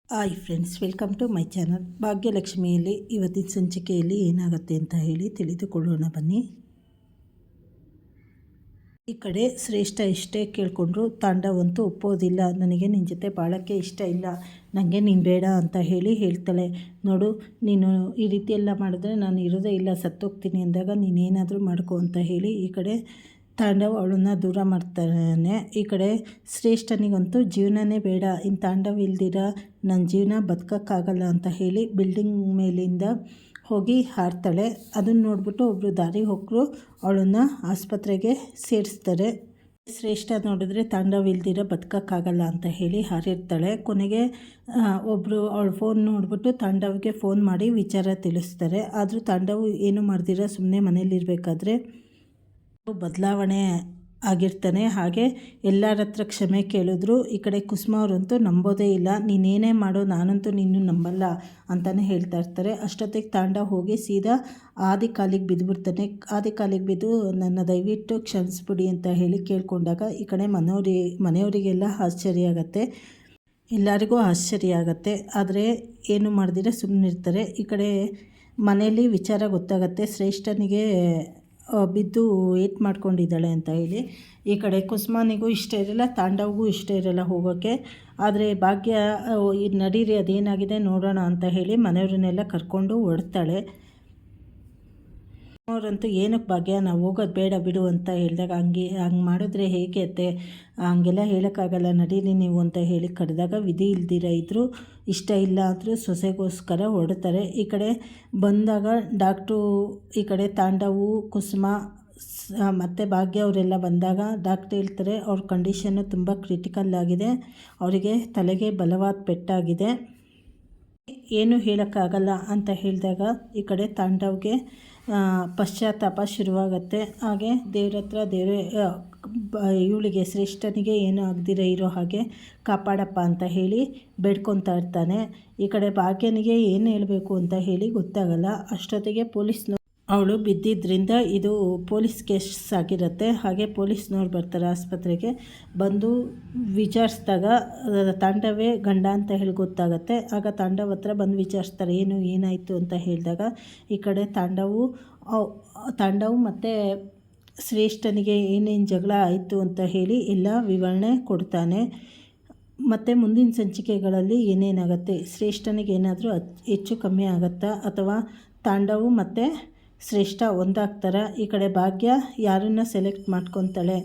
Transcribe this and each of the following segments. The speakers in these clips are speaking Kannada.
Hi friends, welcome to my channel. ಭಾಗ್ಯಲಕ್ಷ್ಮಿಯಲ್ಲಿ ಇವತ್ತಿನ ಸಂಚಿಕೆಯಲ್ಲಿ ಏನಾಗುತ್ತೆ ಅಂತ ಹೇಳಿ ತಿಳಿದುಕೊಳ್ಳೋಣ ಬನ್ನಿ. ಈ ಕಡೆ ಶ್ರೇಷ್ಠ ಎಷ್ಟೇ ಕೇಳಿಕೊಂಡ್ರು ತಾಂಡವಂತೂ ಒಪ್ಪೋದಿಲ್ಲ. ನನಗೆ ನಿನ್ನ ಜೊತೆ ಬಾಳೋಕ್ಕೆ ಇಷ್ಟ ಇಲ್ಲ, ನನಗೆ ನೀನು ಬೇಡ ಅಂತ ಹೇಳ್ತಾಳೆ. ನೋಡು, ನೀನು ಈ ರೀತಿ ಎಲ್ಲ ಮಾಡಿದ್ರೆ ನಾನು ಇರೋದೇ ಇಲ್ಲ, ಸತ್ತೋಗ್ತೀನಿ ಅಂದಾಗ ನೀನೇನಾದರೂ ಮಾಡ್ಕೊ ಅಂತ ಹೇಳಿ ಈ ಕಡೆ ತಾಂಡವ್ ಅವಳನ್ನು ದೂರ ಮಾಡ್ತಾನೆ. ಈ ಕಡೆ ಶ್ರೇಷ್ಠನಿಗಂತೂ ಜೀವನನೇ ಬೇಡ, ಇನ್ನು ತಾಂಡವ್ ಇಲ್ದಿರ ನನ್ನ ಜೀವನ ಬದುಕೋಕ್ಕಾಗಲ್ಲ ಅಂತ ಹೇಳಿ ಬಿಲ್ಡಿಂಗ್ ಮೇಲಿಂದ ಹೋಗಿ ಹಾರ್ತಾಳೆ. ಅದನ್ನು ನೋಡಿಬಿಟ್ಟು ಒಬ್ಬರು ದಾರಿ ಹೋಗರು ಅವಳನ್ನು ಆಸ್ಪತ್ರೆಗೆ ಸೇರಿಸ್ತಾರೆ. ಶ್ರೇಷ್ಠ ನೋಡಿದ್ರೆ ತಾಂಡವ್ ಇಲ್ದಿರ ಬದುಕೋಕ್ಕಾಗಲ್ಲ ಅಂತ ಹೇಳಿ ಹಾರಿರ್ತಾಳೆ. ಕೊನೆಗೆ ಒಬ್ಬರು ಅವಳ ಫೋನ್ ನೋಡಿಬಿಟ್ಟು ತಾಂಡವ್ಗೆ ಫೋನ್ ಮಾಡಿ ವಿಚಾರ ತಿಳಿಸ್ತಾರೆ. ಆದರೂ ತಾಂಡವ್ ಏನು ಮಾಡ್ದಿರ ಸುಮ್ಮನೆ ಮನೇಲಿರಬೇಕಾದ್ರೆ ಬದಲಾವಣೆ ಆಗಿರ್ತಾನೆ. ಹಾಗೆ ಎಲ್ಲರ ಹತ್ರ ಕ್ಷಮೆ ಕೇಳಿದ್ರು. ಈ ಕಡೆ ಕುಸುಮ ಅವರಂತೂ ನಂಬೋದೇ ಇಲ್ಲ, ನೀನೇನೇ ಮಾಡೋ ನಾನಂತೂ ನಿನ್ನೂ ನಂಬಲ್ಲ ಅಂತಲೇ ಹೇಳ್ತಾ ಇರ್ತಾರೆ. ಅಷ್ಟೊತ್ತಿಗೆ ತಾಂಡವ್ ಹೋಗಿ ಸೀದಾ ಆದಿ ಕಾಲಿಗೆ ಬಿದ್ದುಬಿಡ್ತಾನೆ. ಆದಿ ಕಾಲಿಗೆ ಬಿದ್ದು ನನ್ನ ದಯವಿಟ್ಟು ಕ್ಷಮಿಸ್ಬಿಡಿ ಅಂತ ಹೇಳಿ ಕೇಳ್ಕೊಂಡಾಗ ಈ ಕಡೆ ಮನೆಯವರಿಗೆಲ್ಲ ಆಶ್ಚರ್ಯ ಆಗುತ್ತೆ, ಎಲ್ಲರಿಗೂ ಆಶ್ಚರ್ಯ ಆಗುತ್ತೆ. ಆದರೆ ಏನು ಮಾಡ್ದಿರ ಸುಮ್ಮನಿರ್ತಾರೆ. ಈ ಕಡೆ ಮನೆಯಲ್ಲಿ ವಿಚಾರ ಗೊತ್ತಾಗತ್ತೆ, ಶ್ರೇಷ್ಠನಿಗೆ ಬಿದ್ದು ಏಟ್ ಮಾಡ್ಕೊಂಡಿದ್ದಾಳೆ ಅಂತ ಹೇಳಿ. ಈ ಕಡೆ ಕುಸುಮನಿಗೂ ಇಷ್ಟ ಇರಲ್ಲ, ತಾಂಡವ್ಗೂ ಇಷ್ಟ ಇರಲ್ಲ ಹೋಗೋಕ್ಕೆ. ಆದರೆ ಭಾಗ್ಯ ನಡೀರಿ ಅದೇನಾಗಿದೆ ನೋಡೋಣ ಅಂತ ಹೇಳಿ ಮನೆಯವ್ರನ್ನೆಲ್ಲ ಕರ್ಕೊಂಡು ಹೊರಡ್ತಾಳೆ. ಅವರಂತೂ ಏನಕ್ಕೆ ಭಾಗ್ಯ, ನಾವು ಹೋಗೋದು ಬೇಡ ಬಿಡು ಅಂತ ಹೇಳಿದಾಗ ಹಂಗೆ ಮಾಡಿದ್ರೆ ಹೇಗೆ ಅತ್ತೆ, ಹಂಗೆಲ್ಲ ಹೇಳೋಕ್ಕಾಗಲ್ಲ, ನಡೀರಿ ನೀವು ಅಂತ ಹೇಳಿ ಕರೆದಾಗ ವಿಧಿ ಇಲ್ದಿರ ಇದ್ದರೂ ಇಷ್ಟ ಇಲ್ಲ ಅಂದರೂ ಸೊಸೆಗೋಸ್ಕರ ಹೊರಡ್ತಾರೆ. ಈ ಕಡೆ ಬಂದಾಗ ಡಾಕ್ಟ್ರು ಈ ಕಡೆ ತಾಂಡವು ಕುಸುಮ ಮತ್ತು ಭಾಗ್ಯ ಅವರೆಲ್ಲ ಬಂದಾಗ ಡಾಕ್ಟ್ರ್ ಹೇಳ್ತಾರೆ ಅವ್ರ ಕಂಡೀಷನ್ನು ತುಂಬ ಕ್ರಿಟಿಕಲ್ ಆಗಿದೆ, ಅವರಿಗೆ ತಲೆಗೆ ಬಲವಾದ ಪೆಟ್ಟಾಗಿದೆ, ಏನು ಹೇಳೋಕ್ಕಾಗಲ್ಲ ಅಂತ ಹೇಳಿದಾಗ ಈ ಕಡೆ ತಾಂಡವ್ಗೆ ಪಶ್ಚಾತ್ತಾಪ ಶುರುವಾಗತ್ತೆ. ಹಾಗೆ ದೇವ್ರ ಹತ್ರ ಇವಳಿಗೆ ಶ್ರೇಷ್ಠನಿಗೆ ಏನೂ ಆಗದಿರ ಇರೋ ಹಾಗೆ ಕಾಪಾಡಪ್ಪ ಅಂತ ಹೇಳಿ ಬೇಡ್ಕೊತಾ ಇರ್ತಾನೆ. ಈ ಕಡೆ ಭಾಗ್ಯನಿಗೆ ಏನು ಹೇಳಬೇಕು ಅಂತ ಹೇಳಿ ಗೊತ್ತಾಗಲ್ಲ. ಅಷ್ಟೊತ್ತಿಗೆ ಅವಳು ಬಿದ್ದಿದ್ದರಿಂದ ಇದು ಪೊಲೀಸ್ ಕೇಸ್ ಆಗಿರುತ್ತೆ. ಹಾಗೆ ಪೊಲೀಸ್ನವ್ರು ಬರ್ತಾರೆ ಆಸ್ಪತ್ರೆಗೆ. ಬಂದು ವಿಚಾರಿಸಿದಾಗ ತಾಂಡವೇ ಗಂಡ ಅಂತ ಹೇಳಿ ಗೊತ್ತಾಗತ್ತೆ. ಆಗ ತಾಂಡವ್ ಹತ್ರ ಬಂದು ವಿಚಾರಿಸ್ತಾರೆ ಏನಾಯಿತು ಅಂತ ಹೇಳಿದಾಗ ಈ ಕಡೆ ತಾಂಡವ್ ಮತ್ತು ಶ್ರೇಷ್ಠನಿಗೆ ಏನೇನು ಜಗಳ ಆಯಿತು ಅಂತ ಹೇಳಿ ಎಲ್ಲ ವಿವರಣೆ ಕೊಡ್ತಾನೆ. ಮತ್ತು ಮುಂದಿನ ಸಂಚಿಕೆಗಳಲ್ಲಿ ಏನೇನಾಗುತ್ತೆ, ಶ್ರೇಷ್ಠನಿಗೆ ಏನಾದರೂ ಹೆಚ್ಚು ಕಮ್ಮಿ ಆಗುತ್ತಾ ಅಥವಾ ತಾಂಡವು ಮತ್ತು ಶ್ರೇಷ್ಠ ಒಂದಾಗ್ತಾರ, ಈ ಕಡೆ ಭಾಗ್ಯ ಯಾರನ್ನು ಸೆಲೆಕ್ಟ್ ಮಾಡ್ಕೊತಾಳೆ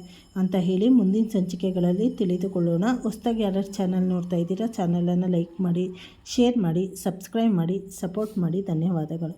ಅಂತ ಹೇಳಿ ಮುಂದಿನ ಸಂಚಿಕೆಗಳಲ್ಲಿ ತಿಳಿದುಕೊಳ್ಳೋಣ. ಹೊಸದಾಗಿ ಯಾರು ಚಾನಲ್ ನೋಡ್ತಾ ಇದ್ದೀರಾ ಚಾನಲನ್ನು ಲೈಕ್ ಮಾಡಿ, ಶೇರ್ ಮಾಡಿ, ಸಬ್ಸ್ಕ್ರೈಬ್ ಮಾಡಿ, ಸಪೋರ್ಟ್ ಮಾಡಿ. ಧನ್ಯವಾದಗಳು.